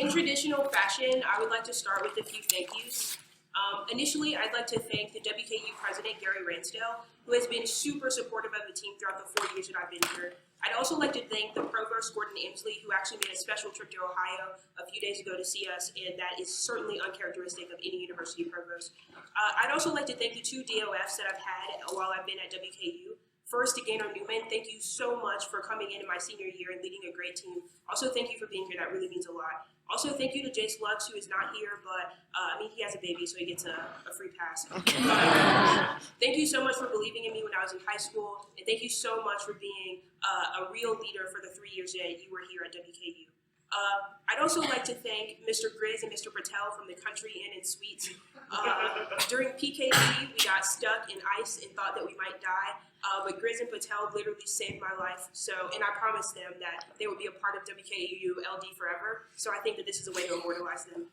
In traditional fashion, I would like to start with a few thank yous. Initially, I'd like to thank the WKU president, Gary Ransdale, who has been super supportive of the team throughout the 4 years that I've been here. I'd also like to thank the provost, Gordon Emsley, who actually made a special trip to Ohio a few days ago to see us, and that is certainly uncharacteristic of any university provost. I'd also like to thank the 2 DOFs that I've had while I've been at WKU. First, to Gaynor Newman, thank you so much for coming in my senior year and leading a great team. Also, thank you for being here. That really means a lot. Also, thank you to Jace Lux, who is not here, but he has a baby, so he gets a free pass. Thank you so much for believing in me when I was in high school, and thank you so much for being a real leader for the 3 years that you were here at WKU. I'd also like to thank Mr. Grizz and Mr. Patel from the Country Inn and Suites. During PKG, we got stuck in ice and thought that we might die, but Grizz and Patel literally saved my life. And I promised them that they would be a part of WKU LD forever. So I think that this is a way to immortalize them.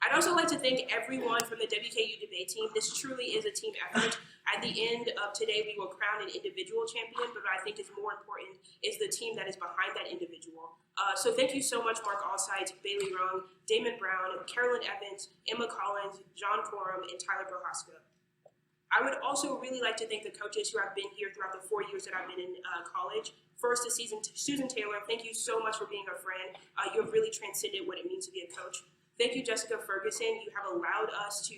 I'd also like to thank everyone from the WKU debate team. This truly is a team effort. At the end of today, we will crown an individual champion, but what I think is more important is the team that is behind that individual. So thank you so much, Mark Allsides, Bailey Rung, Damon Brown, Carolyn Evans, Emma Collins, John Corum, and Tyler Prohaska. I would also really like to thank the coaches who have been here throughout the 4 years that I've been in college. First to Susan Taylor, thank you so much for being a friend. You have really transcended what it means to be a coach. Thank you, Jessica Ferguson. You have allowed us to,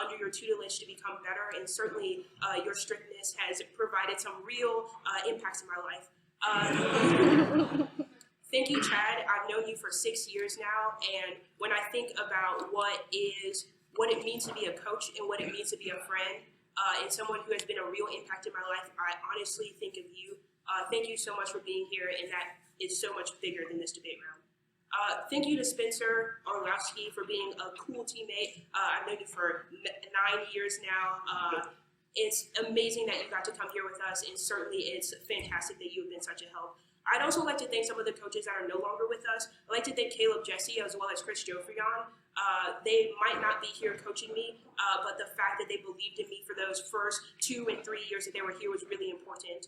under your tutelage, to become better, and certainly your strictness has provided some real impacts in my life. Thank you, Chad. I've known you for 6 years now, and when I think about what it means to be a coach and what it means to be a friend, and someone who has been a real impact in my life, I honestly think of you. Thank you so much for being here, and that is so much bigger than this debate round. Thank you to Spencer Orlowski for being a cool teammate. I've known you for 9 years now. It's amazing that you got to come here with us, and certainly it's fantastic that you've been such a help. I'd also like to thank some of the coaches that are no longer with us. I'd like to thank Caleb Jesse as well as Chris Jofrion. They might not be here coaching me, but the fact that they believed in me for those first 2 and 3 years that they were here was really important.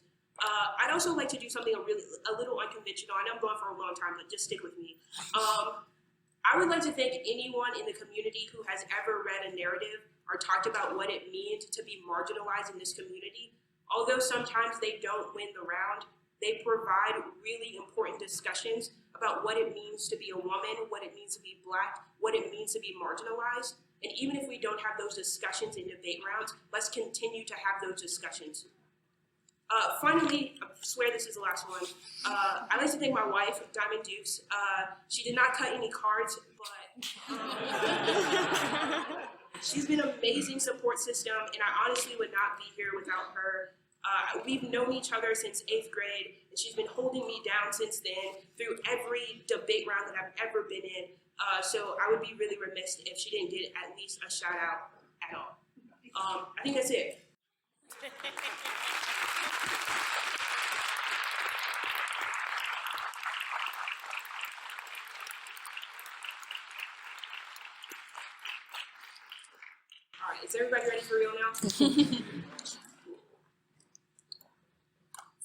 I'd also like to do something a little unconventional. I know I'm going for a long time, but just stick with me. I would like to thank anyone in the community who has ever read a narrative or talked about what it means to be marginalized in this community. Although sometimes they don't win the round, they provide really important discussions about what it means to be a woman, what it means to be Black, what it means to be marginalized. And even if we don't have those discussions in debate rounds, let's continue to have those discussions. Finally, I swear this is the last one. I'd like to thank my wife, Diamond Dukes. She did not cut any cards, but she's been an amazing support system, and I honestly would not be here without her. We've known each other since 8th grade, and she's been holding me down since then through every debate round that I've ever been in. So I would be really remiss if she didn't get at least a shout out at all. I think that's it. All right, is everybody ready for real now?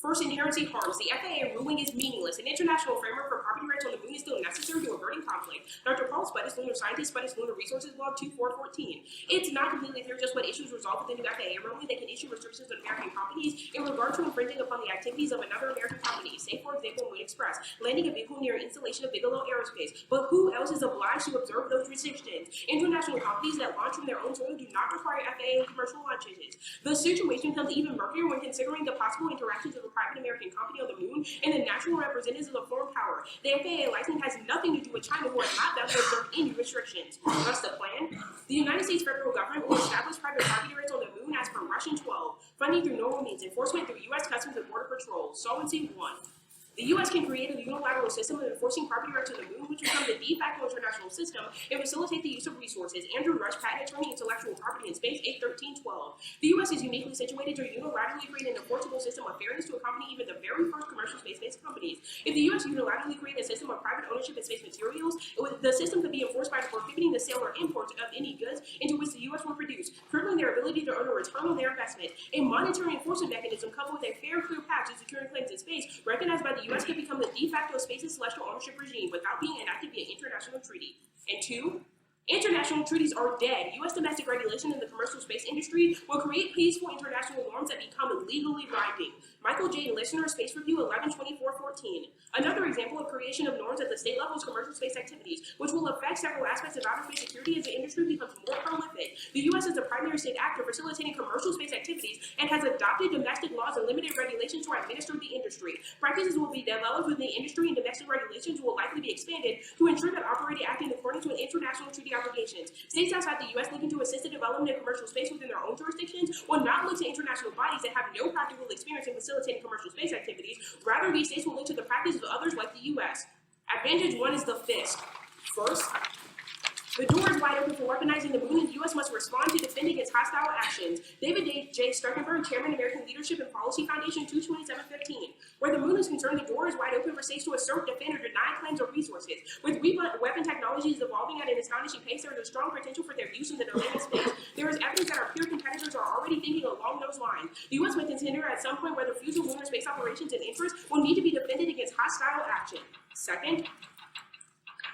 First, inherency harms. The FAA ruling is meaningless. An international framework for property rights on the moon is still necessary to averting conflict. Dr. Paul Spudis, lunar scientist, Spudis Lunar Resources Log 2414. It's not completely clear just what issues resolved with the new FAA ruling. They can issue restrictions on American companies in regard to infringing upon the activities of another American company, say for example Moon Express, landing a vehicle near an installation of Bigelow Aerospace. But who else is obliged to observe those restrictions? International companies that launch from their own soil do not require FAA commercial launches. The situation becomes even murkier when considering the possible interactions of a private American company on the moon and the natural representatives of the foreign power. The FAA license has nothing to do with China, who has not done to observe any restrictions. What's the plan? The United States federal government will establish private property rights on the moon as per Russian 12, funding through normal means, enforcement through U.S. Customs and Border Patrol. Solvency 1. The U.S. can create a unilateral system of enforcing property rights on the moon, which becomes a de facto international system, and facilitate the use of resources. Andrew Rush, Patent Attorney, Intellectual Property in Space, 81312. The U.S. is uniquely situated to unilaterally create an enforceable system of fairness to accompany even the very first commercial space-based companies. If the U.S. unilaterally created a system of private ownership in space materials, the system could be enforced by prohibiting the sale or import of any goods into which the U.S. will produce, crippling their ability ability to earn a return on their investment. A monetary enforcement mechanism coupled with a fair, clear path to securing claims in space recognized by the U.S. could become the de facto space and celestial ownership regime without being enacted via international treaty. And two, international treaties are dead. U.S. domestic regulation in the commercial space industry will create peaceful international norms that become legally binding. Michael J. Listener, Space Review 11/24/14. Another example of creation of norms at the state level is commercial space activities, which will affect several aspects of outer space security as the industry becomes more prolific. The U.S. is the primary state actor facilitating commercial space activities and has adopted domestic laws and limited regulations to administer the industry. Practices will be developed within the industry, and domestic regulations will likely be expanded to ensure that operating acting in accordance with international treaty obligations. States outside the U.S. looking to assist the development of commercial space within their own jurisdictions will not look to international bodies that have no practical experience in facilitating commercial space activities. Rather, these states will look to the practices of others like the U.S. Advantage one is the fist. First, the door is wide open for weaponizing the moon, and the U.S. must respond to defend against hostile actions. David J. Streckenberg, Chairman, American Leadership and Policy Foundation, 22715. Where the moon is concerned, the door is wide open for states to assert, defend, or deny claims or resources. With weapon technologies evolving at an astonishing pace, there is a strong potential for their use in the domain of space. There is evidence that our peer competitors are already thinking along those lines. The U.S. may consider at some point whether future lunar space operations and interests will need to be defended against hostile action. Second,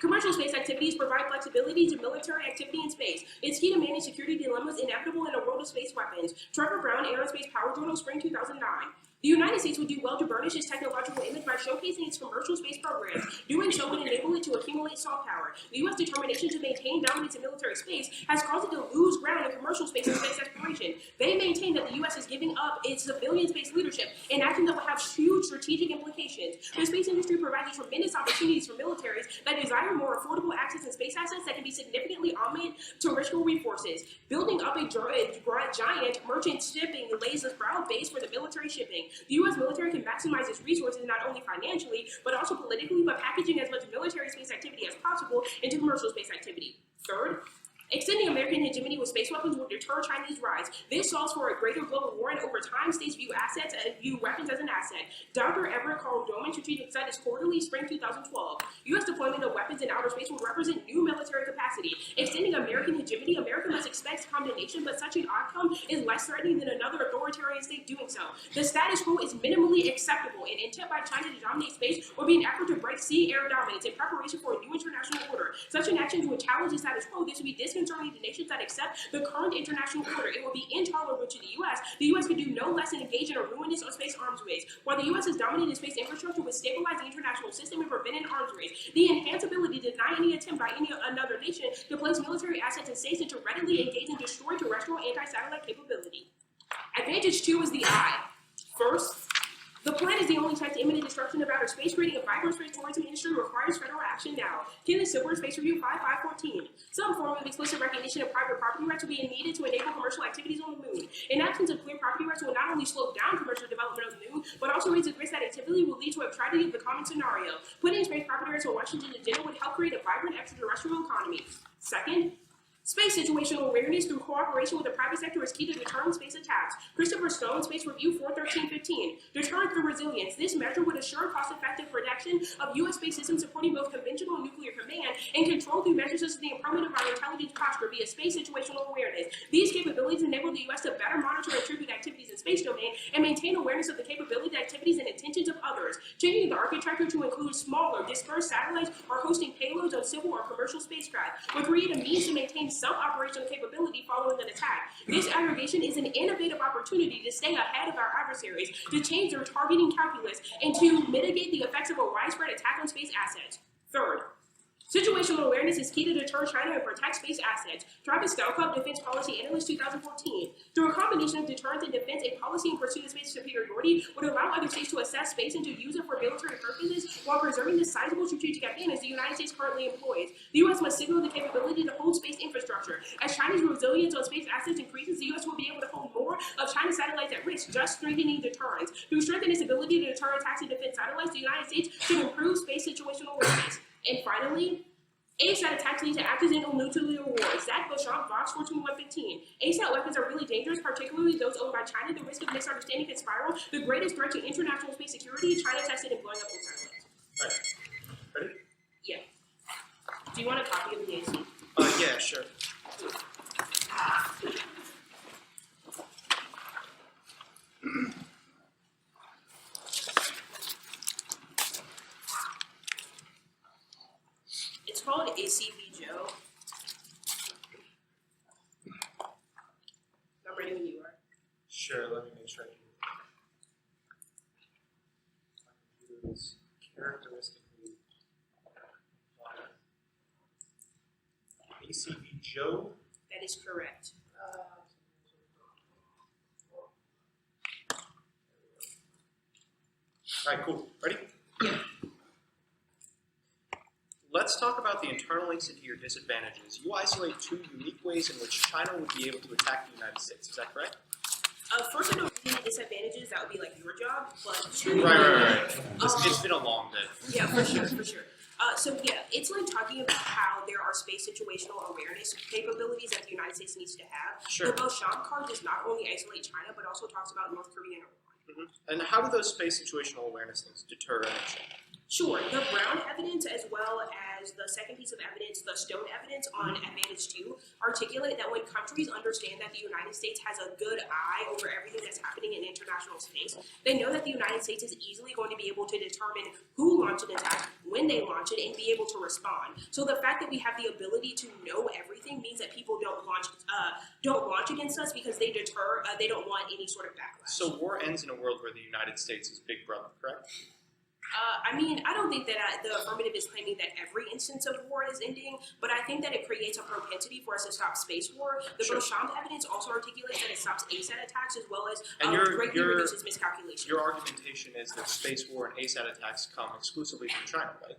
commercial space activities provide flexibility to military activity in space. It's key to manage security dilemmas inevitable in a world of space weapons. Trevor Brown, Aerospace Power Journal, Spring 2009. The United States would do well to burnish its technological image by showcasing its commercial space programs. Doing so would enable it to accumulate soft power. The U.S. determination to maintain dominance in military space has caused it to lose ground in commercial space and space exploration. They maintain that the U.S. is giving up its civilian space leadership, an action that will have huge strategic implications. The space industry provides tremendous opportunities for militaries that desire more affordable access to space assets that can be significantly augmented to risk-free forces. Building up a giant merchant shipping lays the broad base for the military shipping. The U.S. military can maximize its resources not only financially, but also politically by packaging as much military space activity as possible into commercial space activity. Third, extending American hegemony with space weapons will deter Chinese rise. This solves for a greater global war, and over time, states view weapons as an asset. Dr. Everett Carl Doman, Strategic Studies Quarterly, Spring 2012. U.S. deployment of weapons in outer space will represent new military capacity. Extending American hegemony, America must expect condemnation, but such an outcome is less threatening than another authoritarian state doing so. The status quo is minimally acceptable, and intent by China to dominate space will be an effort to break sea-air dominance in preparation for a new international order. Such an action would challenge the status quo. This would be disconcerting to nations that accept the current international order. It will be intolerable to the U.S. The U.S. could do no less than engage in a ruinous space arms race. While the U.S. has dominated space infrastructure with stabilized the international system and prevented arms race, the enhanced ability to deny any attempt by any another nation to place military assets in states and to readily engage and destroy terrestrial anti-satellite capability. Advantage 2 is the eye. First, the plan is the only check to imminent destruction of outer space. Creating a vibrant space tourism industry requires federal action now. Kenneth Silver, Space Review 5/5/14. Some form of explicit recognition of private property rights will be needed to enable commercial activities on the moon. In absence of clear property rights will not only slow down commercial development of the moon, but also raise the risk that activity will lead to a tragedy of the common scenario. Putting space property rights on Washington's agenda would help create a vibrant extraterrestrial economy. Second, space situational awareness through cooperation with the private sector is key to deterring space attacks. Christopher Stone, Space Review 4/13/15. Deterrent through resilience. This measure would assure cost-effective protection of U.S. space systems supporting both conventional nuclear command and control through measures such as the improvement of our intelligence posture via space situational awareness. These capabilities enable the U.S. to better monitor and attribute activities in space domain and maintain awareness of the capability, activities, and intentions of others. Changing the architecture to include smaller, dispersed satellites or hosting payloads on civil or commercial spacecraft would create a means to maintain some operational capability following an attack. This aggregation is an innovative opportunity to stay ahead of our adversaries, to change their targeting calculus, and to mitigate the effects of a widespread attack on space assets. Third, situational awareness is key to deter China and protect space assets. Travis Stelkup, Defense Policy Analyst, 2014. Through a combination of deterrence and defense, a policy in pursuit of space superiority would allow other states to assess space and to use it for military purposes while preserving the sizable strategic advantage the United States currently employs. The U.S. must signal the capability to hold space infrastructure. As China's resilience on space assets increases, the U.S. will be able to hold more of China's satellites at risk, just strengthening deterrence. Through strengthening its ability to deter attacks and defend satellites, the United States should improve space situational awareness. And finally, ASAT attacks lead to accidental nuclear wars. Zach Beauchamp, Vox 42115. ASAT weapons are really dangerous, particularly those owned by China. The risk of misunderstanding can spiral. The greatest threat to international space security, China tested and blowing up in satellites. All right. Ready? Yeah. Do you want a copy of the AC? Yeah, sure. ACV Joe. I'm ready when you are. Sure, let me make sure I can. My computer is characteristically ACV Joe. That is correct. All right, cool. Ready? Let's talk about the internal links into your disadvantages. You isolate two unique ways in which China would be able to attack the United States. Is that correct? First, I don't see any disadvantages. That would be like your job. But two, Right. It's been a long day. Yeah, for sure. So yeah, it's like talking about how there are space situational awareness capabilities that the United States needs to have. Sure. The Beauchamp card does not only isolate China, but also talks about North Korea and Iran. And how do those space situational awareness things deter action? Sure, the Brown evidence as well as the second piece of evidence, the Stone evidence on Advantage 2, articulate that when countries understand that the United States has a good eye over everything that's happening in international space, they know that the United States is easily going to be able to determine who launched an attack, when they launch it, and be able to respond. So the fact that we have the ability to know everything means that people don't launch against us because they don't want any sort of backlash. So war ends in a world where the United States is Big Brother, correct? I mean, I don't think that the affirmative is claiming that every instance of war is ending, but I think that it creates a propensity for us to stop space war. The Beauchamp evidence also articulates that it stops ASAT attacks as well as greatly reduces miscalculation. Your argumentation is that space war and ASAT attacks come exclusively from China, right?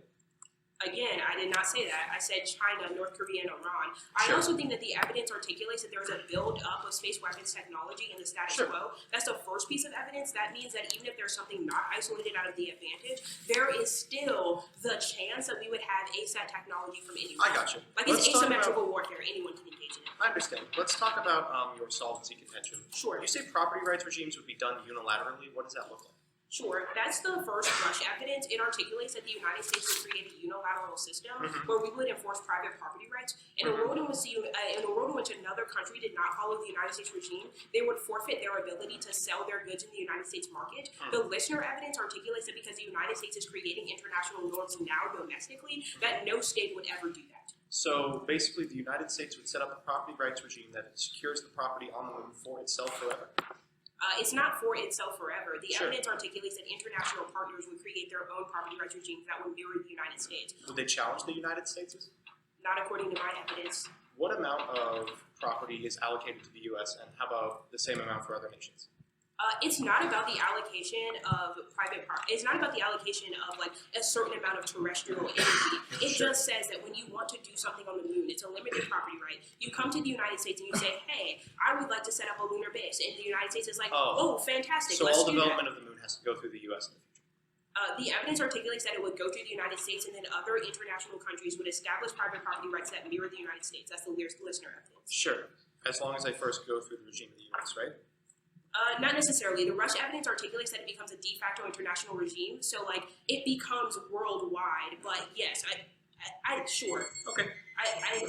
Again, I did not say that. I said China, North Korea, and Iran. I also think that the evidence articulates that there is a build-up of space weapons technology in the status quo. That's the first piece of evidence. That means that even if there's something not isolated out of the advantage, there is still the chance that we would have ASAT technology from anyone. I got you. Like it's asymmetrical warfare. Anyone can engage in it. I understand. Let's talk about your solvency contention. Sure. You say property rights regimes would be done unilaterally. What does that look like? Sure, that's the first rush evidence. It articulates that the United States would create a unilateral system where we would enforce private property rights. In a world in which another country did not follow the United States regime, they would forfeit their ability to sell their goods in the United States market. The listener evidence articulates that because the United States is creating international norms now domestically, that no state would ever do that. So basically, the United States would set up a property rights regime that secures the property on the moon for itself forever. It's not for itself forever. The evidence articulates that international partners would create their own property rights regimes that would mirror the United States. Would they challenge the United States? Not according to my evidence. What amount of property is allocated to the U.S. and how about the same amount for other nations? It's not about the allocation of private property. It's not about the allocation of like a certain amount of terrestrial energy. It just says that when you want to do something on the moon, it's a limited property right. You come to the United States and you say, hey, I would like to set up a lunar base. And the United States is like, oh fantastic, so let's all do development that. of the moon has to go through the U.S. in the future? The evidence articulates that it would go through the United States and then other international countries would establish private property rights that mirror the United States. That's the listener evidence. Sure, as long as I first go through the regime of the U.S., right? Not necessarily. The Rush evidence articulates that it becomes a de facto international regime, so like it becomes worldwide. But yes, I sure. Okay. I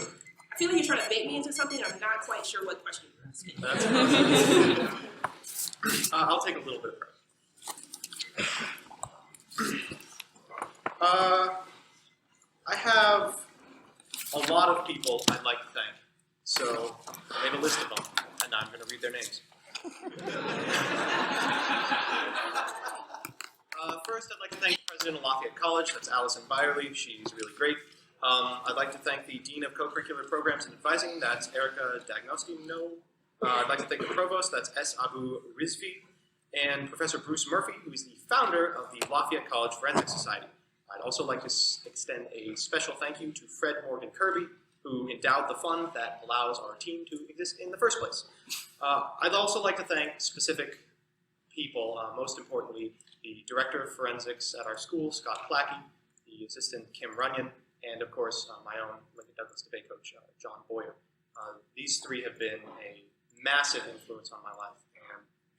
feel like you're trying to bait me into something. I'm not quite sure what question you're asking. That's I'll take a little bit of breath. I have a lot of people I'd like to thank, so I made a list of them, and I'm going to read their names. First, I'd like to thank the president of Lafayette College, that's Allison Byerly, she's really great. I'd like to thank the dean of co-curricular programs and advising, that's Erica Dagnosti. I'd like to thank the provost, that's S. Abu Rizvi, and Professor Bruce Murphy, who is the founder of the Lafayette College Forensic Society. I'd also like to extend a special thank you to Fred Morgan Kirby, who endowed the fund that allows our team to exist in the first place. I'd also like to thank specific people, most importantly, the Director of Forensics at our school, Scott Plackey, the Assistant, Kim Runyon, and of course, my own Lincoln Douglas debate coach, John Boyer. These three have been a massive influence on my life,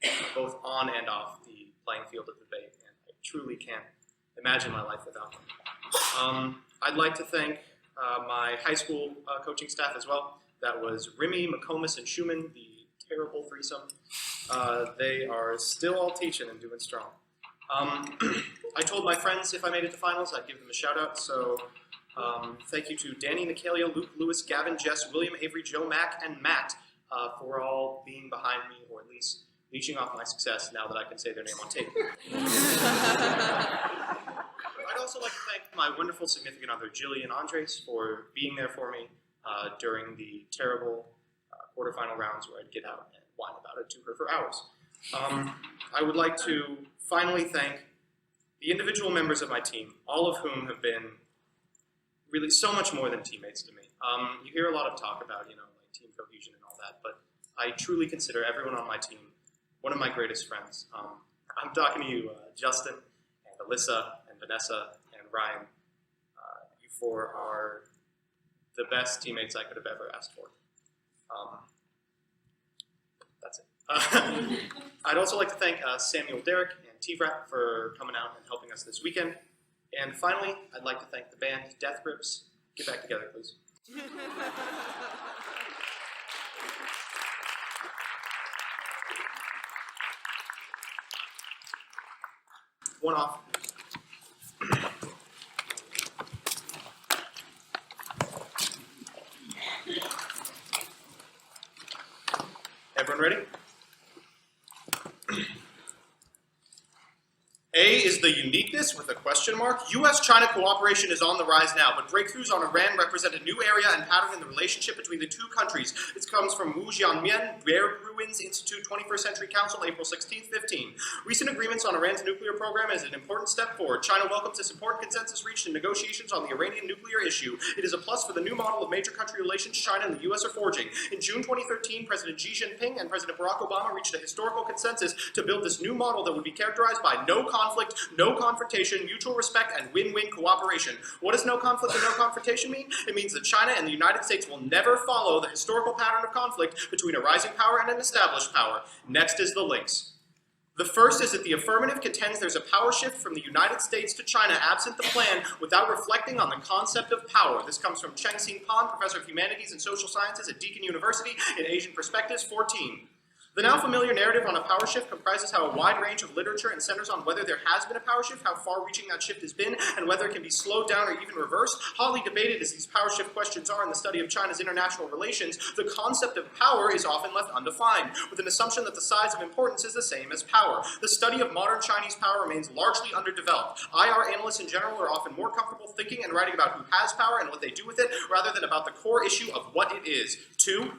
and both on and off the playing field of debate, and I truly can't imagine my life without them. I'd like to thank my high school coaching staff as well. That was Remy, McComas, and Schumann, the terrible threesome. They are still all teaching and doing strong. I told my friends if I made it to finals, I'd give them a shout out, so Thank you to Danny, Nicalia, Luke, Lewis, Gavin, Jess, William, Avery, Joe, Mac, and Matt for all being behind me, or at least leeching off my success now that I can say their name on tape. I'd also like to thank my wonderful significant other, Jillian Andres, for being there for me during the terrible quarterfinal rounds where I'd get out and whine about it to her for hours. I would like to finally thank the individual members of my team, all of whom have been really so much more than teammates to me. You hear a lot of talk about, like team cohesion and all that, but I truly consider everyone on my team one of my greatest friends. I'm talking to you, Justin, and Alyssa, and Vanessa, and Ryan. You four are the best teammates I could have ever asked for. That's it. I'd also like to thank Samuel, Derek, and T-Rap for coming out and helping us this weekend. And finally, I'd like to thank the band Death Grips. Get back together, please. One off. Everyone ready? A is the uniqueness with a question mark. U.S.-China cooperation is on the rise now, but breakthroughs on Iran represent a new area and pattern in the relationship between the two countries. This comes from Wu Jianmian, Rare Ruins Institute 21st Century Council, April 16, 15. Recent agreements on Iran's nuclear program is an important step forward. China welcomes this important consensus reached in negotiations on the Iranian nuclear issue. It is a plus for the new model of major country relations China and the U.S. are forging. In June 2013, President Xi Jinping and President Barack Obama reached a historical consensus to build this new model that would be characterized by no conflict, no confrontation, mutual respect, and win-win cooperation. What does no conflict and no confrontation mean? It means that China and the United States will never follow the historical pattern of conflict between a rising power and an established power. Next is the links. The first is that the affirmative contends there's a power shift from the United States to China absent the plan without reflecting on the concept of power. This comes from Cheng-Sing Pan, Professor of Humanities and Social Sciences at Deakin University in Asian Perspectives 14. The now familiar narrative on a power shift comprises how a wide range of literature and centers on whether there has been a power shift, how far-reaching that shift has been, and whether it can be slowed down or even reversed. Hotly debated as these power shift questions are in the study of China's international relations, the concept of power is often left undefined, with an assumption that the size of importance is the same as power. The study of modern Chinese power remains largely underdeveloped. IR analysts in general are often more comfortable thinking and writing about who has power and what they do with it, rather than about the core issue of what it is. 2.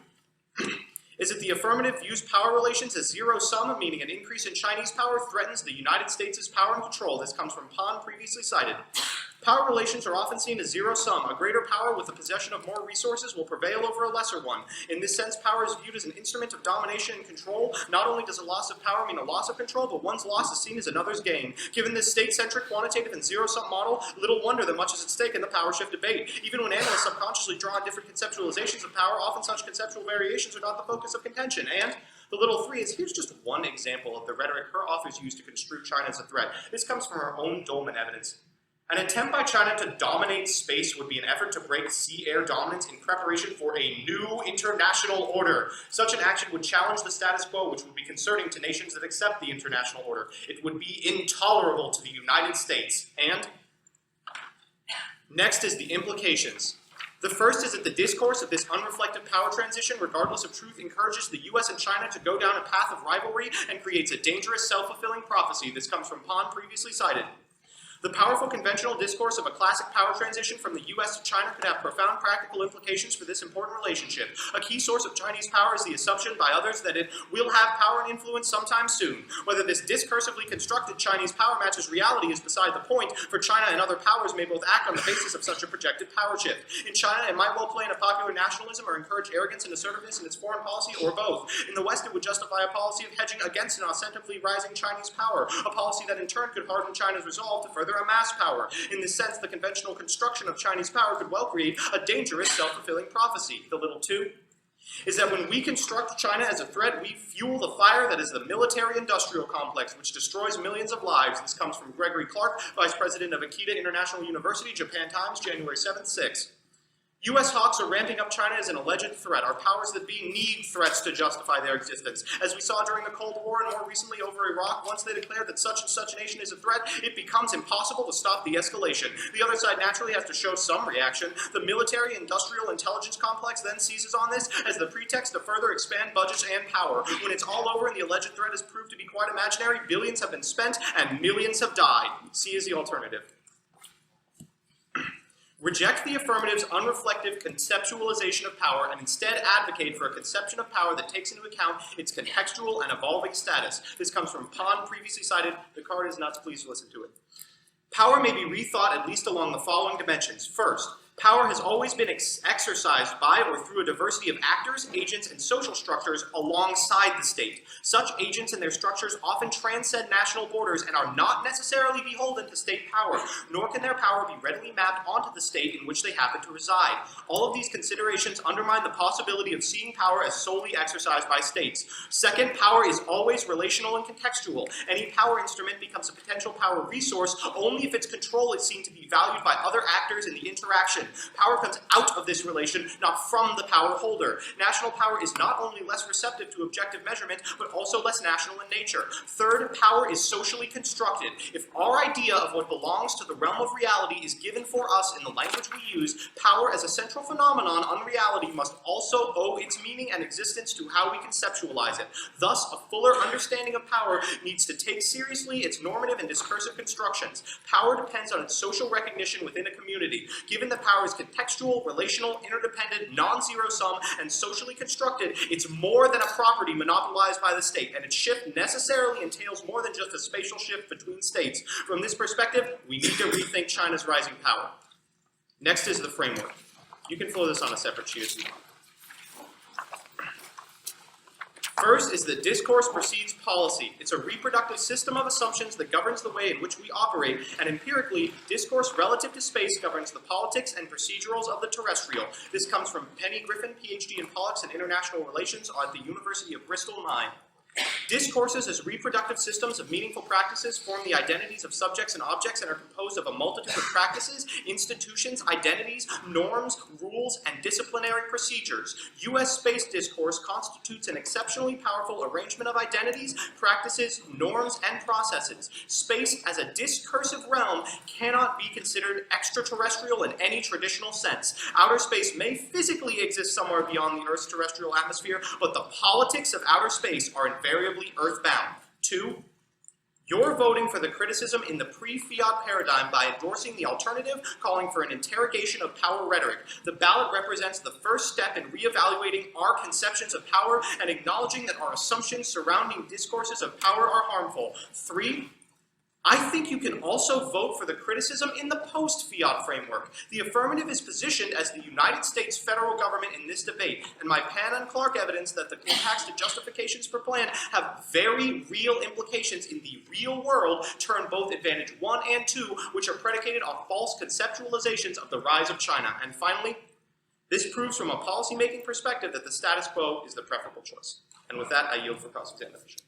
Is that the affirmative views power relations as zero-sum, meaning an increase in Chinese power threatens the United States' power and control. This comes from Pan, previously cited. Power relations are often seen as zero-sum. A greater power with the possession of more resources will prevail over a lesser one. In this sense, power is viewed as an instrument of domination and control. Not only does a loss of power mean a loss of control, but one's loss is seen as another's gain. Given this state-centric, quantitative, and zero-sum model, little wonder that much is at stake in the power shift debate. Even when analysts subconsciously draw on different conceptualizations of power, often such conceptual variations are not the focus of contention. And the little 3 is, here's just one example of the rhetoric her authors use to construe China as a threat. This comes from her own Dolman evidence. An attempt by China to dominate space would be an effort to break sea-air dominance in preparation for a new international order. Such an action would challenge the status quo, which would be concerning to nations that accept the international order. It would be intolerable to the United States. And next is the implications. The first is that the discourse of this unreflective power transition, regardless of truth, encourages the US and China to go down a path of rivalry and creates a dangerous self-fulfilling prophecy. This comes from Pan, previously cited. The powerful conventional discourse of a classic power transition from the US to China could have profound practical implications for this important relationship. A key source of Chinese power is the assumption by others that it will have power and influence sometime soon. Whether this discursively constructed Chinese power matches reality is beside the point, for China and other powers may both act on the basis of such a projected power shift. In China, it might well play in a popular nationalism or encourage arrogance and assertiveness in its foreign policy, or both. In the West, it would justify a policy of hedging against an ostensibly rising Chinese power, a policy that in turn could harden China's resolve to further amass power. In this sense, the conventional construction of Chinese power could well create a dangerous self-fulfilling prophecy. The little 2 is that when we construct China as a threat, we fuel the fire that is the military-industrial complex, which destroys millions of lives. This comes from Gregory Clark, Vice President of Akita International University, Japan Times, January 7th, 6. U.S. hawks are ramping up China as an alleged threat. Our powers that be need threats to justify their existence. As we saw during the Cold War and more recently over Iraq, once they declare that such and such a nation is a threat, it becomes impossible to stop the escalation. The other side naturally has to show some reaction. The military-industrial intelligence complex then seizes on this as the pretext to further expand budgets and power. When it's all over and the alleged threat is proved to be quite imaginary, billions have been spent and millions have died. C is the alternative. Reject the affirmative's unreflective conceptualization of power and instead advocate for a conception of power that takes into account its contextual and evolving status. This comes from Pond, previously cited. The card is nuts, please listen to it. Power may be rethought at least along the following dimensions. First, power has always been exercised by or through a diversity of actors, agents, and social structures alongside the state. Such agents and their structures often transcend national borders and are not necessarily beholden to state power, nor can their power be readily mapped onto the state in which they happen to reside. All of these considerations undermine the possibility of seeing power as solely exercised by states. Second, power is always relational and contextual. Any power instrument becomes a potential power resource only if its control is seen to be valued by other actors in the interaction. Power comes out of this relation, not from the power holder. National power is not only less receptive to objective measurement, but also less national in nature. Third, power is socially constructed. If our idea of what belongs to the realm of reality is given for us in the language we use, power as a central phenomenon on reality must also owe its meaning and existence to how we conceptualize it. Thus, a fuller understanding of power needs to take seriously its normative and discursive constructions. Power depends on its social recognition within a community. Given that power is contextual, relational, interdependent, non-zero sum, and socially constructed, it's more than a property monopolized by the state, and its shift necessarily entails more than just a spatial shift between states. From this perspective, we need to rethink China's rising power. Next is the framework. You can fill this on a separate sheet if you want. First is that discourse precedes policy. It's a reproductive system of assumptions that governs the way in which we operate, and empirically, discourse relative to space governs the politics and procedurals of the terrestrial. This comes from Penny Griffin, PhD in Politics and International Relations at the University of Bristol, 9. Discourses as reproductive systems of meaningful practices form the identities of subjects and objects and are composed of a multitude of practices, institutions, identities, norms, rules, and disciplinary procedures. U.S. space discourse constitutes an exceptionally powerful arrangement of identities, practices, norms, and processes. Space as a discursive realm cannot be considered extraterrestrial in any traditional sense. Outer space may physically exist somewhere beyond the Earth's terrestrial atmosphere, but the politics of outer space are invariably earthbound. 2, you're voting for the criticism in the pre-fiat paradigm by endorsing the alternative, calling for an interrogation of power rhetoric. The ballot represents the first step in reevaluating our conceptions of power and acknowledging that our assumptions surrounding discourses of power are harmful. 3, I think you can also vote for the criticism in the post-fiat framework. The affirmative is positioned as the United States federal government in this debate, and my Pan and Clark evidence that the impacts to justifications per plan have very real implications in the real world turn both advantage 1 and 2, which are predicated on false conceptualizations of the rise of China. And finally, this proves from a policymaking perspective that the status quo is the preferable choice. And with that, I yield for cross-examination.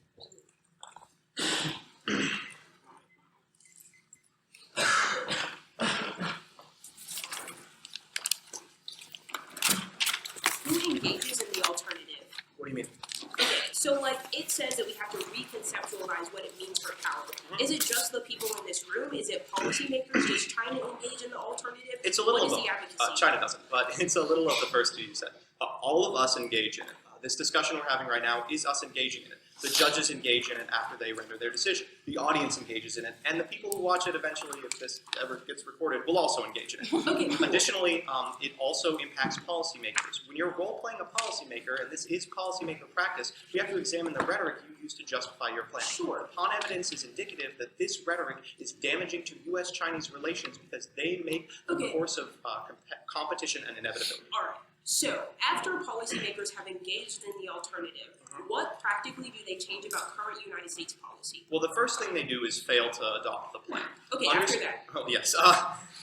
Who engages in the alternative? What do you mean? Okay, so like it says that we have to reconceptualize what it means for power. Is it just the people in this room? Is it policymakers? Does China engage in the alternative? It's a little what of is both. the advocacy? China doesn't, but it's a little of the first two you said. All of us engage in it. This discussion we're having right now is us engaging in it. The judges engage in it after they render their decision. The audience engages in it, and the people who watch it eventually, if this ever gets recorded, will also engage in it. Okay, cool. Additionally, it also impacts policymakers. When you're role-playing a policymaker, and this is policymaker practice, you have to examine the rhetoric you use to justify your plan. Sure. Upon evidence is indicative that this rhetoric is damaging to U.S.-Chinese relations because they make the course of competition an inevitability. All right. So, after policymakers have engaged in the alternative, what practically do they change about current United States policy? Well, the first thing they do is fail to adopt the plan. Okay, after that. Oh, yes.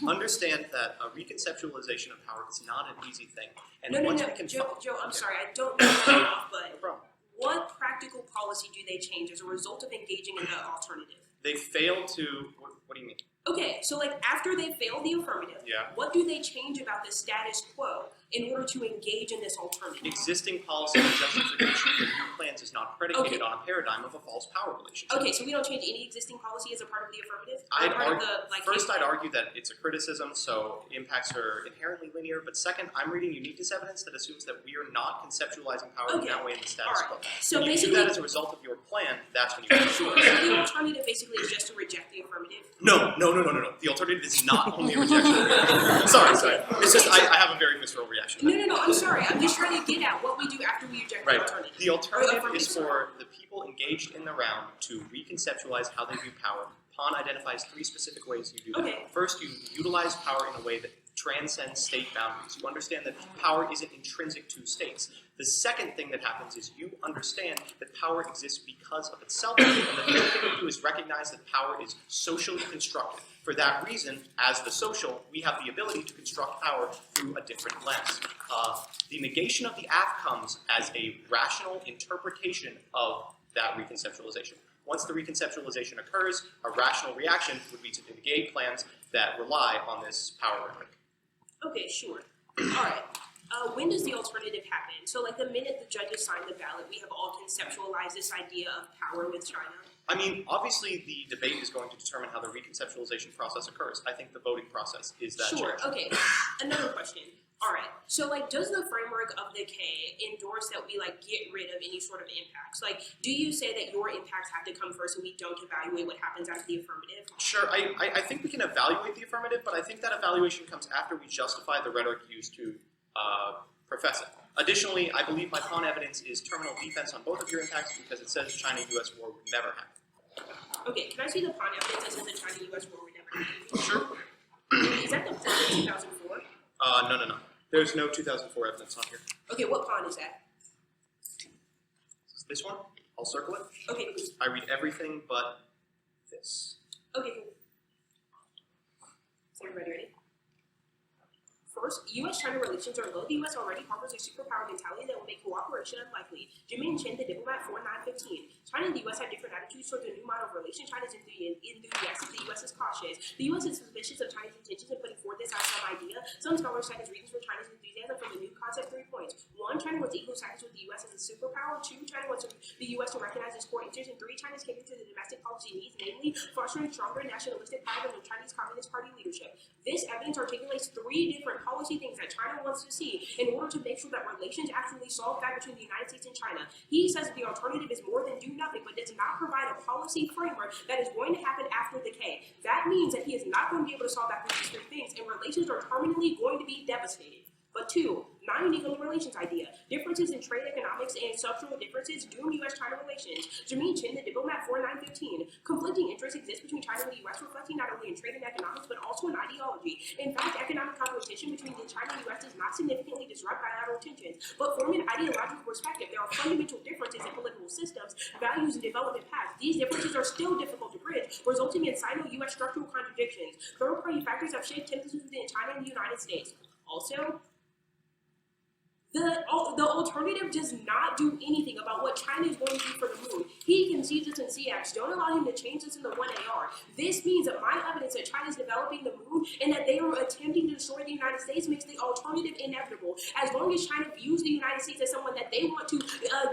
Understand that a reconceptualization of power is not an easy thing. And No, once we can Joe, I'm sorry, I don't know that, No but problem. what practical policy do they change as a result of engaging in the alternative? They fail to, what do you mean? Okay, so like after they fail the affirmative, Yeah. what do they change about the status quo in order to engage in this alternative? Existing policy and justification for new plans is not predicated Okay. on a paradigm of a false power relationship. Okay, so we don't change any existing policy as a part of the affirmative? I'd Or part argue, of the, like, first, I'd argue that it's a criticism, so impacts are inherently linear. But second, I'm reading uniqueness evidence that assumes that we are not conceptualizing power in Okay. that way in the status quo. So when you do basically, that as a result of your plan, that's when you sure. So the alternative basically is just to reject the affirmative. No. The alternative is not only a rejection. sorry. It's just I have a very visceral reaction. No. I'm sorry. I'm just trying to get at what we do after we reject the Right. alternative. The alternative is for the people engaged in the round to reconceptualize how they view power. Pon identifies 3 specific ways you do that. Okay. First, you utilize power in a way that transcends state boundaries. You understand that power isn't intrinsic to states. The second thing that happens is you understand that power exists because of itself, and the third thing you do is recognize that power is socially constructed. For that reason, as the social, we have the ability to construct power through a different lens. The negation of the act comes as a rational interpretation of that reconceptualization. Once the reconceptualization occurs, a rational reaction would be to negate plans that rely on this power rhetoric. Okay, sure. All right. When does the alternative happen? So, like, the minute the judges sign the ballot, we have all conceptualized this idea of power with China. I mean, obviously, the debate is going to determine how the reconceptualization process occurs. I think the voting process is that Sure. change. Okay. Another question. All right. So, like, does the framework of the K endorse that we, like, get rid of any sort of impacts? Like, do you say that your impacts have to come first and we don't evaluate what happens after the affirmative? Sure, I think we can evaluate the affirmative, but I think that evaluation comes after we justify the rhetoric used to profess it. Additionally, I believe my Pon evidence is terminal defense on both of your impacts because it says China-U.S. war would never happen. Okay, can I see the Pon evidence that says the China-U.S. war would never happen? Sure. Is that the Pon of 2004? No. There's no 2004 evidence on here. Okay, what Pon is that? This one? I'll circle it. Okay, please. I read everything but this. Okay, cool. Is everybody ready? First, U.S.-China relations are low. The U.S. already harbors a superpower mentality that will make cooperation unlikely. Jimin Chen, the diplomat, 4915. China and the U.S. have different attitudes towards the new model of relation. China is enthusiastic, the U.S. is cautious. The U.S. is suspicious of Chinese intentions in putting forth this outcome idea. Some scholars cite as reasons for China's enthusiasm for the new concept 3 points. 1, China wants equal status with the U.S. as a superpower. 2, China wants the U.S. to recognize its core interests. And 3, China is catering to the domestic policy needs, namely fostering stronger nationalistic power than the Chinese Communist Party leadership. This evidence articulates 3 different policy things that China wants to see in order to make sure that relations actually solve that between the United States and China. He says that the alternative is more than do nothing, but does not provide a policy framework that is going to happen after the K. That means that he is not going to be able to solve that with these 3 things, and relations are permanently going to be devastated. But 2, not unique on the relations idea. Differences in trade economics and structural differences doom U.S.-China relations. Jimin Chen, the diplomat, 4915. Conflicting interests exist between China and the U.S., reflecting not only in trade and economics, but also in ideology. In fact, economic competition between China and the U.S. does not significantly disrupt bilateral tensions, but from an ideological perspective, there are fundamental differences in political systems, values, and development paths. These differences are still difficult to bridge, resulting in Sino-U.S. structural contradictions. Third-party factors have shaped tensions within China and the United States. Also, the alternative does not do anything about what China is going to do for the moon. He concedes this in CX. Don't allow him to change this in the 1AR. This means that my evidence that China is developing the moon and that they are attempting to destroy the United States makes the alternative inevitable. As long as China views the United States as someone that they want to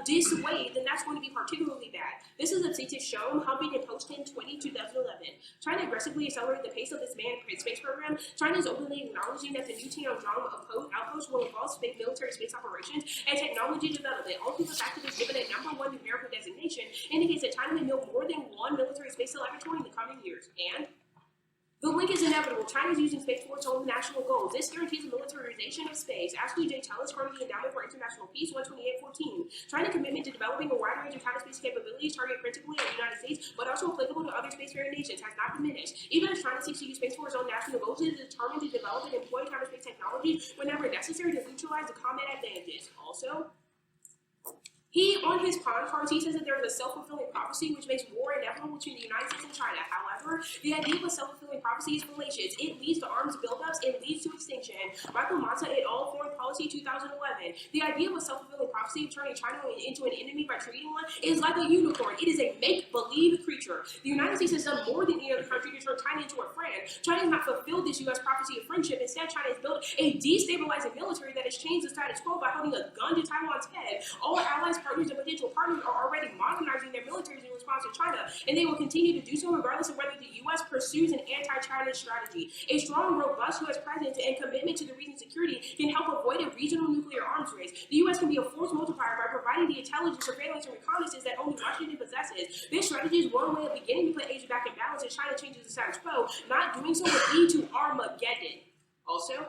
dissuade, then that's going to be particularly bad. This is a statistic shown, Humping in Post 10/20/2011. China aggressively accelerated the pace of this manned space program. China is openly acknowledging that the new Tianzhong outpost will involve military space operations and technology development. Also, the fact that it's given a #1 numerical designation indicates that China may build more than 1 military space laboratory in the coming years. And the link is inevitable. China is using space for its own national goals. This guarantees the militarization of space. Ashley J. Tellis from the Endowment for International Peace, 12814. China's commitment to developing a wide range of counter space capabilities targeted principally at the United States, but also applicable to other spacefaring nations, has not diminished. Even as China seeks to use space for its own national goals, it is determined to develop and employ counter space technology whenever necessary to neutralize the combat advantages. Also, On his pawn cards, he says that there's a self-fulfilling prophecy which makes war inevitable between the United States and China. However, the idea of a self-fulfilling prophecy is fallacious. It leads to arms buildups, it leads to extinction. Michael Mata et al. Foreign Policy 2011. The idea of a self-fulfilling prophecy of turning China into an enemy by treating one is like a unicorn. It is a make-believe creature. The United States has done more than any other country to turn China into a friend. China has not fulfilled this U.S. prophecy of friendship. Instead, China has built a destabilizing military that has changed the status quo by holding a gun to Taiwan's head. All allies, partners, and potential partners are already modernizing their militaries in response to China, and they will continue to do so regardless of whether the U.S. pursues an anti-China strategy. A strong, robust U.S. presence and commitment to the region's security can help avoid a regional nuclear arms race. The U.S. can be a force multiplier by providing the intelligence, surveillance, and reconnaissance that only Washington possesses. This strategy is one way of beginning to put Asia back in balance as China changes the status quo. Not doing so would lead to Armageddon. Also,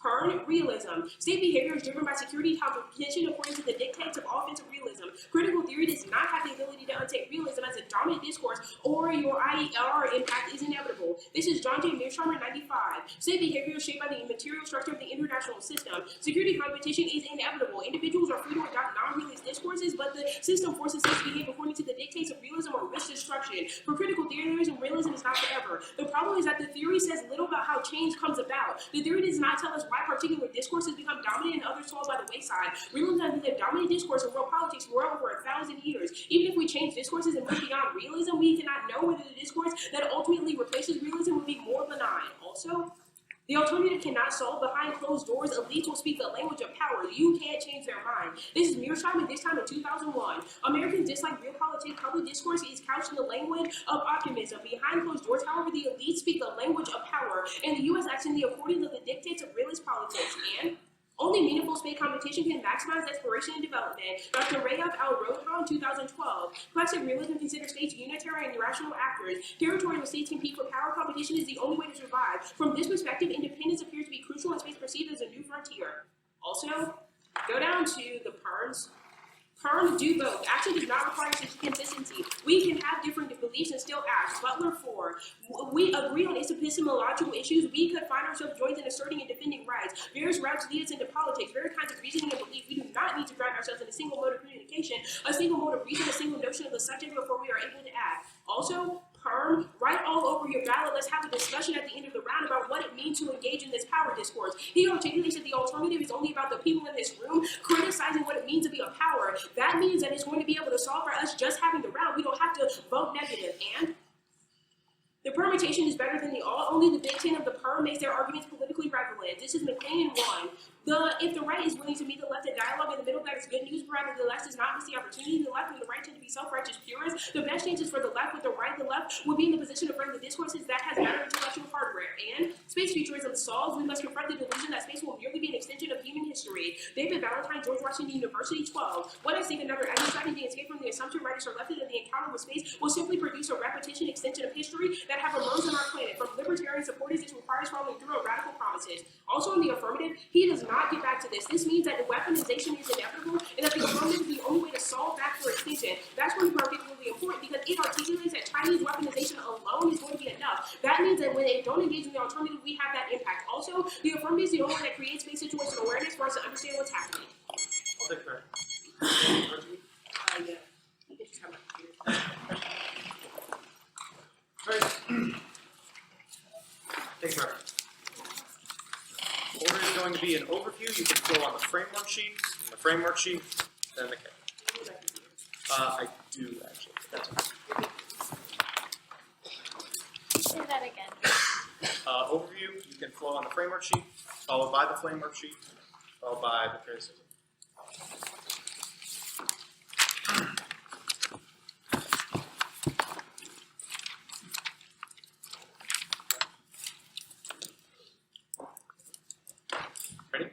turn realism. State behavior is driven by security competition according to the dictates of offensive realism. Critical theory does not have the ability to untake realism as a dominant discourse, or your IER impact is inevitable. This is John J. Mearsheimer, 95. State behavior is shaped by the material structure of the international system. Security competition is inevitable. Individuals are free to adopt non-realist discourses, but the system forces us to behave according to the dictates of realism or risk destruction. For critical theorism, realism is not forever. The problem is that the theory says little about how change comes about. The theory does not tell us why particular discourses become dominant and others fall by the wayside. Realism has been the dominant discourse in world politics for well over 1,000 years. Even if we change discourses and move beyond realism, we cannot know whether the discourse that ultimately replaces realism will be more benign. Also, the alternative cannot solve behind closed doors. Elites will speak the language of power. You can't change their mind. This is Mearsheimer, this time in 2001. Americans dislike real politics. Public discourse is couched in the language of optimism. Behind closed doors, however, the elites speak the language of power, and the U.S. acts in the accordance of the dictates of realist politics. And only meaningful space competition can maximize exploration and development. Dr. Rayaf Al-Rohan, 2012. Classic realism considers states unitary and irrational actors. Territorial states compete for power. Competition is the only way to survive. From this perspective, independence appears to be crucial and space perceived as a new frontier. Also, go down to the PERNs. PERNs do both. Action does not require consistency. We can have different beliefs and still act. Butler 4. We agree on epistemological issues. We could find ourselves joined in asserting and defending rights. Various routes lead us into politics. Various kinds of reasoning and belief. We do not need to ground ourselves in a single mode of communication, a single mode of reason, a single notion of the subject before we are able to act. Also, PERN, write all over your ballot. Let's have a discussion at the end of the round about what it means to engage in this power discourse. He articulates that the alternative is only about the people in this room criticizing what it means to be a power. That means that it's going to be able to solve for us just having the round. We don't have to vote negative. And the permutation is better than the all. Only the Big Ten of the PERM makes their arguments politically relevant. This is McCain in 1. If the right is willing to meet the left in dialogue in the middle, that is good news, provided the left does not miss the opportunity. The left and the right tend to be self-righteous purists. The best chances for the left with the right and the left would be in the position to frame the discourses that has better intellectual hardware. And space futurism solves, we must confront the delusion that space will merely be an extension of human history. David Valentine, George Washington University, 12. What I think another added strategy escape from the assumption writers are left in the encounter with space will simply produce a repetition extension of history that have emerged on our planet. From libertarian supporters, this requires following through on radical promises. Also in the affirmative, he does not get back to this. This means that the weaponization is inevitable and that the affirmative is the only way to solve that for extinction. That's going to be particularly important because it articulates that Chinese weaponization alone is going to be enough. That means that when they don't engage in the alternative, we have that impact. Also, the affirmative is the only one that creates space situational awareness for us to understand what's happening. I'll take that. Yeah. You can just have my computer. Right. Take care. Order is going to be an overview. You can go on the framework sheet, then the case. I do actually. That's okay. Say that again. Overview, you can flow on the framework sheet, followed by the framework sheet, followed by the criticism. Ready?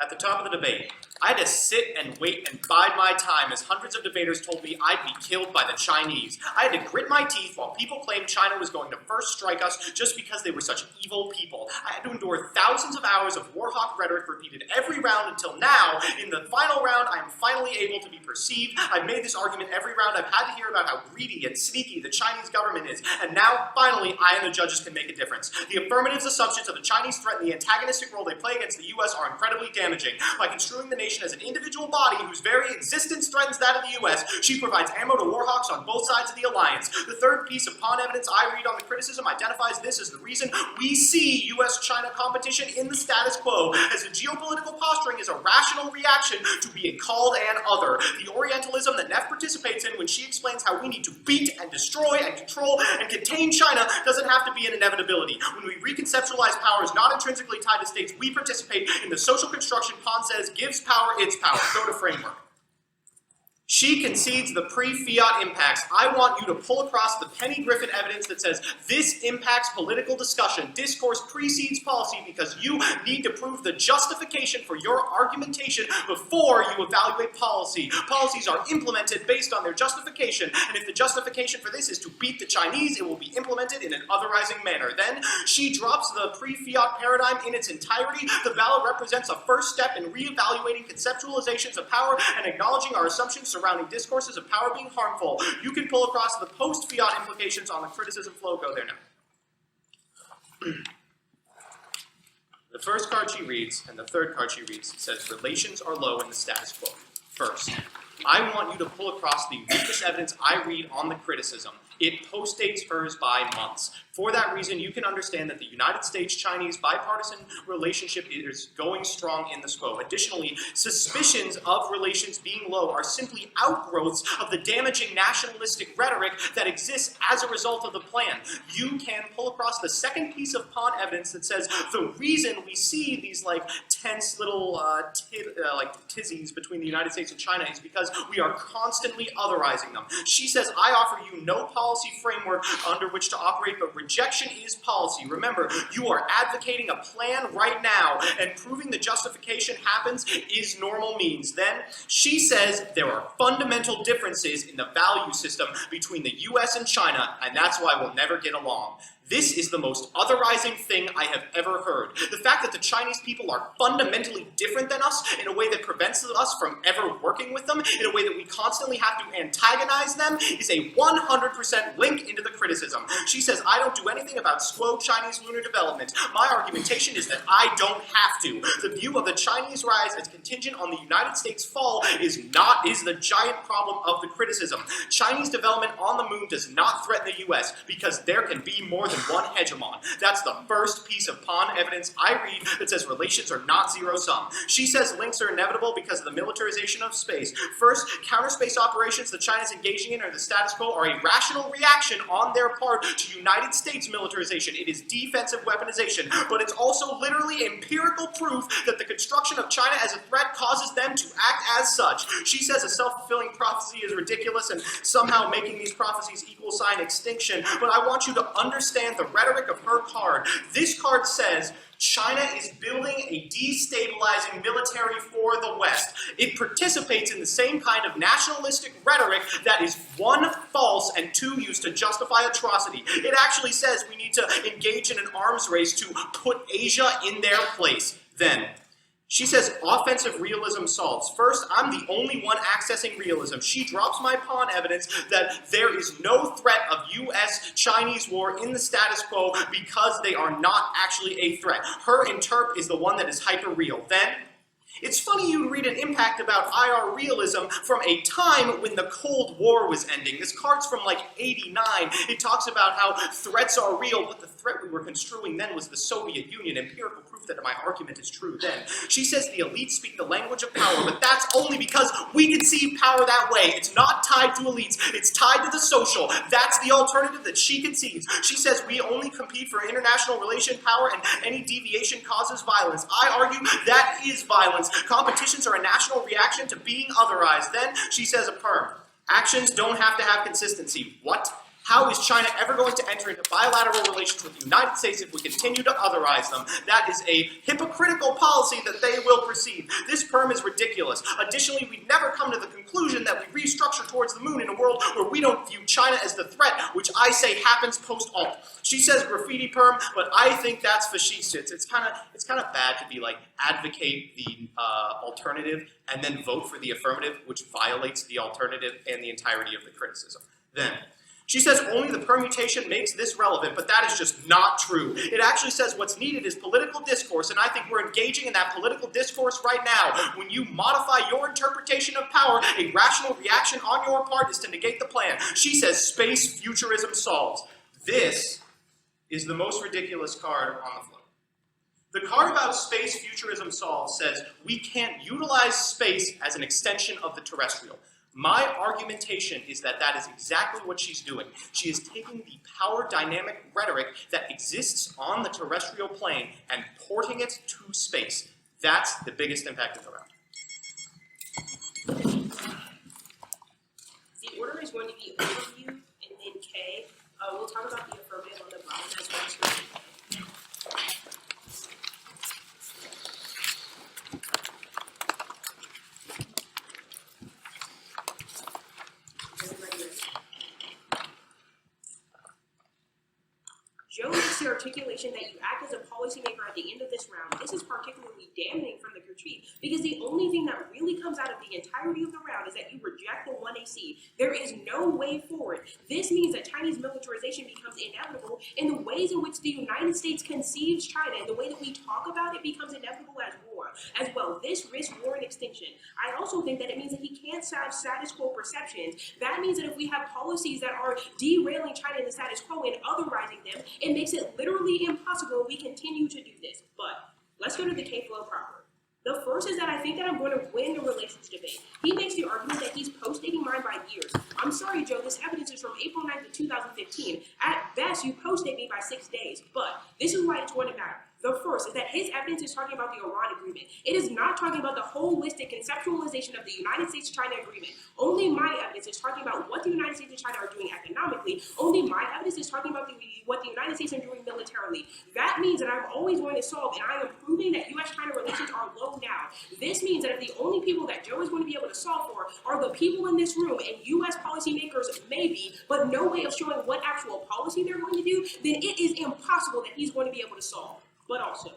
At the top of the debate, I had to sit and wait and bide my time as hundreds of debaters told me I'd be killed by the Chinese. I had to grit my teeth while people claimed China was going to first strike us just because they were such evil people. I had to endure thousands of hours of war hawk rhetoric repeated every round until now, in the final round, I am finally able to be perceived. I've made this argument every round. I've had to hear about how greedy and sneaky the Chinese government is. And now, finally, I and the judges can make a difference. The affirmative assumptions of the Chinese threat and the antagonistic role they play against the U.S. are incredibly damaging. By construing the nation as an individual body whose very existence threatens that of the U.S., she provides ammo to warhawks on both sides of the alliance. The third piece of pawn evidence I read on the criticism identifies this as the reason we see U.S.-China competition in the status quo, as the geopolitical posturing is a rational reaction to being called an other. The Orientalism that Neff participates in when she explains how we need to beat and destroy and control and contain China doesn't have to be an inevitability. When we reconceptualize power as not intrinsically tied to states, we participate in the social construction Pon says gives power its power. Go to framework. She concedes the pre-fiat impacts. I want you to pull across the Penny Griffin evidence that says this impacts political discussion. Discourse precedes policy because you need to prove the justification for your argumentation before you evaluate policy. Policies are implemented based on their justification, and if the justification for this is to beat the Chinese, it will be implemented in an otherizing manner. Then she drops the pre-fiat paradigm in its entirety. The ballot represents a first step in reevaluating conceptualizations of power and acknowledging our assumptions surrounding discourses of power being harmful. You can pull across the post-fiat implications on the criticism flow. Go there now. The first card she reads and the third card she reads says relations are low in the status quo. First, I want you to pull across the weakest evidence I read on the criticism. It postdates hers by months. For that reason, you can understand that the United States-Chinese bipartisan relationship is going strong in the SPO. Additionally, suspicions of relations being low are simply outgrowths of the damaging nationalistic rhetoric that exists as a result of the plan. You can pull across the second piece of pawn evidence that says the reason we see these tense little tizzies between the United States and China is because we are constantly otherizing them. She says, I offer you no policy framework under which to operate, but rejection is policy. Remember, you are advocating a plan right now, and proving the justification happens is normal means. Then she says there are fundamental differences in the value system between the US and China, and that's why we'll never get along. This is the most otherizing thing I have ever heard. The fact that the Chinese people are fundamentally different than us in a way that prevents us from ever working with them, in a way that we constantly have to antagonize them, is a 100% link into the criticism. She says, I don't do anything about SQO Chinese lunar development. My argumentation is that I don't have to. The view of the Chinese rise as contingent on the United States fall is the giant problem of the criticism. Chinese development on the moon does not threaten the US because there can be more than one hegemon. That's the first piece of pawn evidence I read that says relations are not zero-sum. She says links are inevitable because of the militarization of space. First, counter-space operations that China's engaging in or the status quo are a rational reaction on their part to United States militarization. It is defensive weaponization, but it's also literally empirical proof that the construction of China as a threat causes them to act as such. She says a self-fulfilling prophecy is ridiculous and somehow making these prophecies equal sign extinction, but I want you to understand the rhetoric of her card. This card says China is building a destabilizing military for the West. It participates in the same kind of nationalistic rhetoric that is one, false, and two, used to justify atrocity. It actually says we need to engage in an arms race to put Asia in their place. Then, she says offensive realism solves. First, I'm the only one accessing realism. She drops my pawn evidence that there is no threat of US-Chinese war in the status quo because they are not actually a threat. Her interp is the one that is hyper-real. Then, it's funny you read an impact about IR realism from a time when the Cold War was ending. This card's from '89. It talks about how threats are real, but the threat we were construing then was the Soviet Union. Empirical proof that my argument is true then. She says the elites speak the language of power, but that's only because we conceive power that way. It's not tied to elites. It's tied to the social. That's the alternative that she concedes. She says we only compete for international relation power and any deviation causes violence. I argue that is violence. Competitions are a national reaction to being otherized. Then she says a perm. Actions don't have to have consistency. What? How is China ever going to enter into bilateral relations with the United States if we continue to otherize them? That is a hypocritical policy that they will proceed. This perm is ridiculous. Additionally, we never come to the conclusion that we restructure towards the moon in a world where we don't view China as the threat, which I say happens post-alt. She says graffiti perm, but I think that's fascist. It's kind of bad to be like advocate the alternative and then vote for the affirmative, which violates the alternative and the entirety of the criticism. Then, she says only the permutation makes this relevant, but that is just not true. It actually says what's needed is political discourse, and I think we're engaging in that political discourse right now. When you modify your interpretation of power, a rational reaction on your part is to negate the plan. She says space futurism solves. This is the most ridiculous card on the floor. The card about space futurism solves says we can't utilize space as an extension of the terrestrial. My argumentation is that that is exactly what she's doing. She is taking the power dynamic rhetoric that exists on the terrestrial plane and porting it to space. That's the biggest impact of the round. The order is going to be overview and then K. We'll talk about the affirmative on the bottom as well. Joe makes the articulation that you act as a policymaker at the end of this round. This is particularly damning from the critique because the only thing that really comes out of the entirety of the round is that you reject the 1AC. There is no way forward. This means that Chinese militarization becomes inevitable, and the ways in which the United States conceives China and the way that we talk about it becomes inevitable as war. As well, this risks war and extinction. I also think that it means that he can't have status quo perceptions. That means that if we have policies that are derailing China in the status quo and otherizing them, it makes it literally impossible we continue to do this. But let's go to the K-flow proper. The first is that I think that I'm going to win the relations debate. He makes the argument that he's post-dating mine by years. I'm sorry, Joe, this evidence is from April 9th of 2015. At best, you post-date me by 6 days. But this is why it's going to matter. The first is that his evidence is talking about the Iran agreement. It is not talking about the holistic conceptualization of the United States-China agreement. Only my evidence is talking about what the United States and China are doing economically. Only my evidence is talking about what the United States are doing militarily. That means that I'm always going to solve, and I am proving that U.S.-China relations are low now. This means that if the only people that Joe is going to be able to solve for are the people in this room and U.S. policymakers maybe, but no way of showing what actual policy they're going to do, then it is impossible that he's going to be able to solve. But also,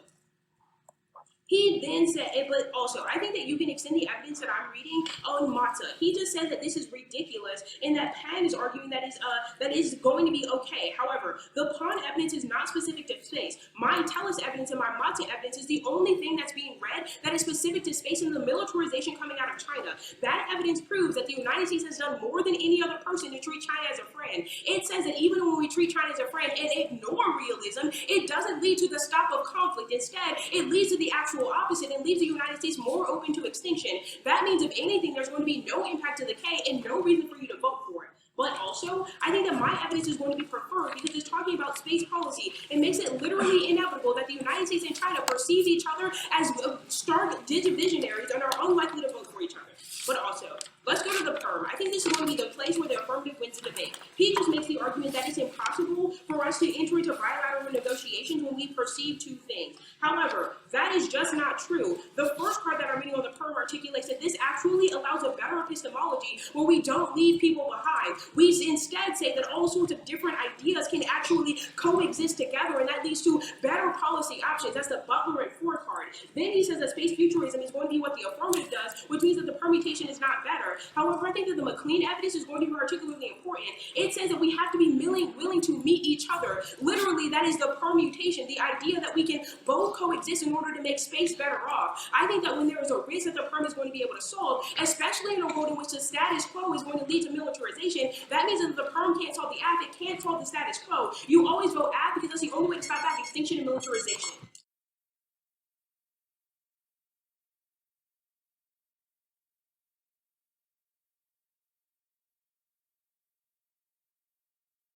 he then said, but also, I think that you can extend the evidence that I'm reading on Mata. He just said that this is ridiculous, and that Pan is arguing that is going to be okay. However, the Pan evidence is not specific to space. My Tellus evidence and my Mata evidence is the only thing that's being read that is specific to space and the militarization coming out of China. That evidence proves that the United States has done more than any other person to treat China as a friend. It says that even when we treat China as a friend and ignore realism, it doesn't lead to the stop of conflict. Instead, it leads to the actual opposite and leaves the United States more open to extinction. That means, if anything, there's going to be no impact to the K and no reason for you to vote for it. But also, I think that my evidence is going to be preferred because it's talking about space policy. It makes it literally inevitable that the United States and China perceive each other as stark visionaries and are unlikely to vote for each other. But also, let's go to the perm. I think this is going to be the place where the affirmative wins the debate. He just makes the argument that it's impossible for us to enter into bilateral negotiations when we perceive two things. However, that is just not true. The first part that I'm reading on the perm articulates that this actually allows a better epistemology where we don't leave people behind. We instead say that all sorts of different ideas can actually coexist together, and that leads to better policy options. That's the Butler and Ford card. Then he says that space futurism is going to be what the affirmative does, which means that the permutation is not better. However, I think that the McLean evidence is going to be particularly important. It says that we have to be willing to meet each other. Literally, that is the permutation, the idea that we can both coexist in order to make space better off. I think that when there is a risk that the perm is going to be able to solve, especially in a world in which the status quo is going to lead to militarization, that means that the perm can't solve the app, it can't solve the status quo. You always vote app because that's the only way to stop back extinction and militarization.